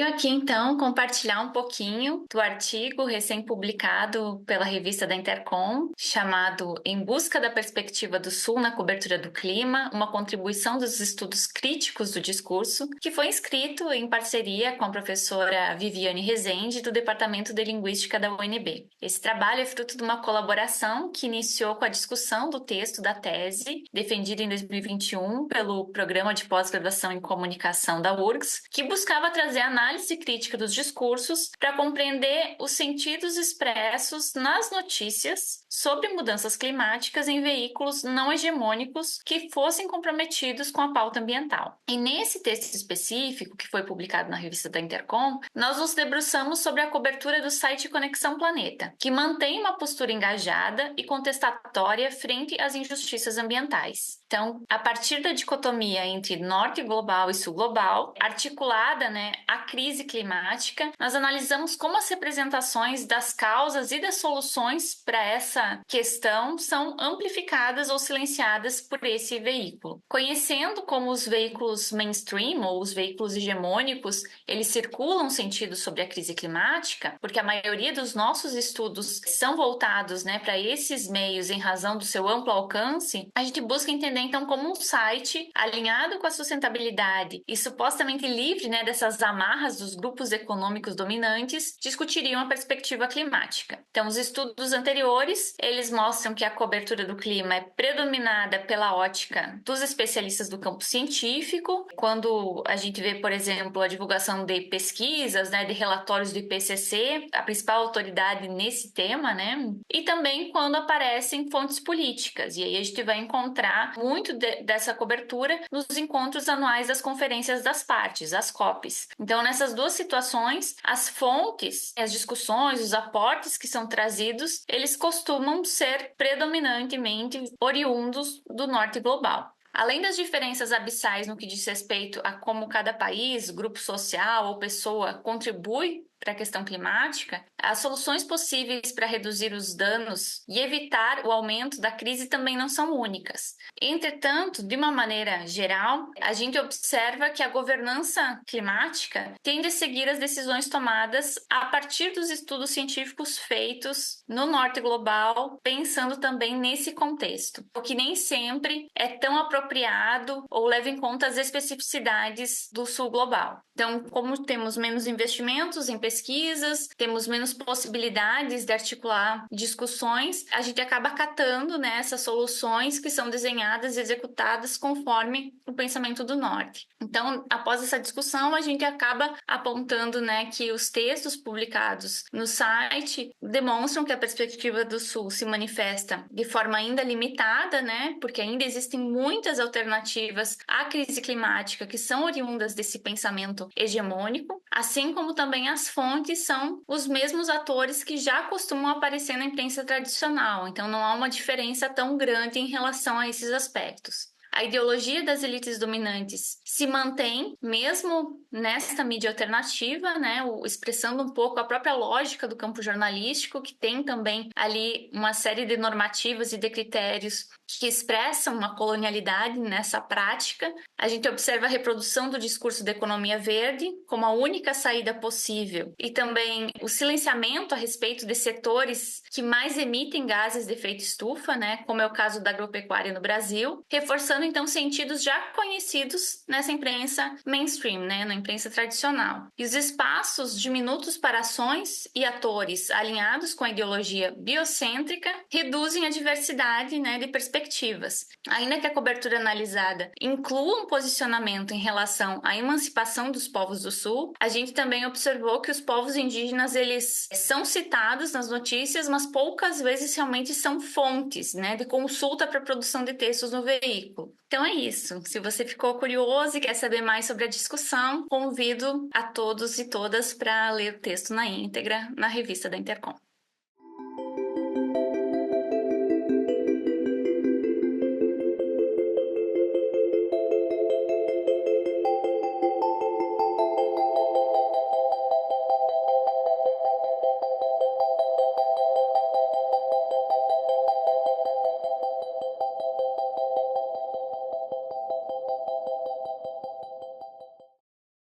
Venho aqui então compartilhar um pouquinho do artigo recém-publicado pela revista da Intercom, chamado Em Busca da Perspectiva do Sul na Cobertura do Clima, uma contribuição dos estudos críticos do discurso, que foi escrito em parceria com a professora Viviane Rezende, do Departamento de Linguística da UNB. Esse trabalho é fruto de uma colaboração que iniciou com a discussão do texto da tese, defendida em 2021 pelo Programa de Pós-Graduação em Comunicação da URGS, que buscava trazer análise crítica dos discursos para compreender os sentidos expressos nas notícias sobre mudanças climáticas em veículos não hegemônicos que fossem comprometidos com a pauta ambiental. E nesse texto específico, que foi publicado na revista da Intercom, nós nos debruçamos sobre a cobertura do site Conexão Planeta, que mantém uma postura engajada e contestatória frente às injustiças ambientais. Então, a partir da dicotomia entre norte global e sul global, articulada, à crise climática, nós analisamos como as representações das causas e das soluções para essa questão são amplificadas ou silenciadas por esse veículo. Conhecendo como os veículos mainstream ou os veículos hegemônicos, eles circulam sentido sobre a crise climática, porque a maioria dos nossos estudos são voltados, para esses meios em razão do seu amplo alcance, a gente busca entender então como um site alinhado com a sustentabilidade e supostamente livre, dessas amarras dos grupos econômicos dominantes, discutiriam a perspectiva climática. Então, os estudos anteriores, eles mostram que a cobertura do clima é predominada pela ótica dos especialistas do campo científico, quando a gente vê, por exemplo, a divulgação de pesquisas, de relatórios do IPCC, a principal autoridade nesse tema, e também quando aparecem fontes políticas. E aí a gente vai encontrar muito dessa cobertura nos encontros anuais das conferências das partes, as COPs. Então, nessas duas situações, as fontes, as discussões, os aportes que são trazidos, eles costumam ser predominantemente oriundos do norte global. Além das diferenças abissais no que diz respeito a como cada país, grupo social ou pessoa contribui para a questão climática, as soluções possíveis para reduzir os danos e evitar o aumento da crise também não são únicas. Entretanto, de uma maneira geral, a gente observa que a governança climática tende a seguir as decisões tomadas a partir dos estudos científicos feitos no norte global, pensando também nesse contexto, o que nem sempre é tão apropriado ou leva em conta as especificidades do sul global. Então, como temos menos investimentos em pesquisas, temos menos possibilidades de articular discussões, a gente acaba acatando essas soluções que são desenhadas e executadas conforme o pensamento do norte. Então, após essa discussão, a gente acaba apontando que os textos publicados no site demonstram que a perspectiva do sul se manifesta de forma ainda limitada, porque ainda existem muitas alternativas à crise climática que são oriundas desse pensamento hegemônico, assim como também as fontes são os mesmos atores que já costumam aparecer na imprensa tradicional, então não há uma diferença tão grande em relação a esses aspectos. A ideologia das elites dominantes se mantém mesmo nesta mídia alternativa, expressando um pouco a própria lógica do campo jornalístico, que tem também ali uma série de normativas e de critérios que expressam uma colonialidade nessa prática. A gente observa a reprodução do discurso da economia verde como a única saída possível e também o silenciamento a respeito de setores que mais emitem gases de efeito estufa, como é o caso da agropecuária no Brasil, reforçando então sentidos já conhecidos nessa imprensa mainstream, na imprensa tradicional. E os espaços diminutos para ações e atores alinhados com a ideologia biocêntrica reduzem a diversidade de perspectivas. Ainda que a cobertura analisada inclua um posicionamento em relação à emancipação dos povos do Sul, a gente também observou que os povos indígenas eles são citados nas notícias, mas poucas vezes realmente são fontes de consulta para a produção de textos no veículo. Então é isso. Se você ficou curioso e quer saber mais sobre a discussão, convido a todos e todas para ler o texto na íntegra na revista da Intercom.